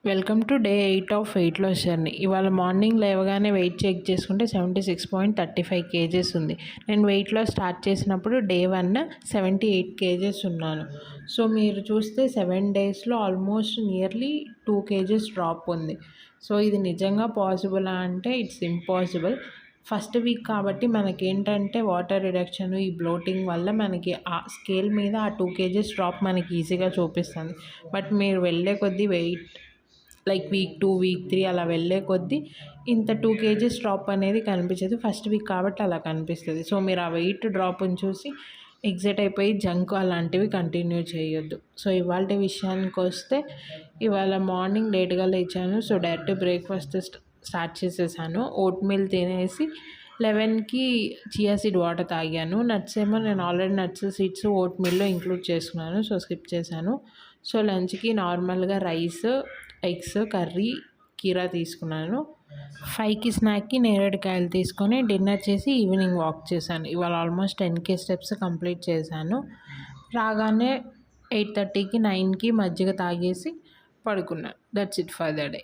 Welcome to day 8 of weight loss journey. ఇవాళ morning లేవగానే weight check చేసుకుంటే 76.35 kgs ఉంది. నేను వెయిట్ లాస్ స్టార్ట్ చేసినప్పుడు డే 1 78 కేజెస్ ఉన్నాను. సో మీరు చూస్తే 7 డేస్లో ఆల్మోస్ట్ నియర్లీ 2 కేజెస్ డ్రాప్ ఉంది. సో ఇది నిజంగా పాసిబులా అంటే ఇట్స్ ఇంపాసిబుల్. ఫస్ట్ వీక్ కాబట్టి మనకేంటంటే వాటర్ రిడక్షన్, ఈ బ్లోటింగ్ వల్ల మనకి ఆ స్కేల్ మీద ఆ 2 కేజెస్ డ్రాప్ మనకి ఈజీగా చూపిస్తుంది. బట్ మీరు వెళ్ళే కొద్దీ వెయిట్ లైక్ వీక్ 2 వీక్ 3 అలా వెళ్ళే కొద్దీ ఇంత 2 కేజెస్ డ్రాప్ అనేది కనిపించదు. ఫస్ట్ వీక్ కాబట్టి అలా కనిపిస్తుంది. సో మీరు ఆ వెయిట్ డ్రాప్ని చూసి ఎగ్జైట్ అయిపోయి జంక్ అలాంటివి కంటిన్యూ చేయొద్దు. సో ఇవాళ విషయానికి వస్తే ఇవాళ మార్నింగ్ లేట్గా లేచాను. సో డైరెక్ట్ బ్రేక్ఫాస్ట్ స్టార్ట్ చేసేసాను. ఓట్ మీల్ తినేసి 11కి చియా సీడ్ వాటర్ తాగాను. నట్స్ ఏమో నేను ఆల్రెడీ నట్స్ సీడ్స్ ఓట్ మీల్లో ఇంక్లూడ్ చేసుకున్నాను. సో స్కిప్ చేశాను. సో లంచ్కి నార్మల్గా రైస్, ఎగ్స్, కర్రీ, కీరా తీసుకున్నాను. 5కి స్నాక్కి నేరేడుకాయలు తీసుకొని డిన్నర్ చేసి ఈవినింగ్ వాక్ చేశాను. ఇవాళ ఆల్మోస్ట్ 10K స్టెప్స్ కంప్లీట్ చేశాను. రాగానే 8:30కి 9కి మజ్జిగ తాగేసి పడుకున్నాను. That's it for the day.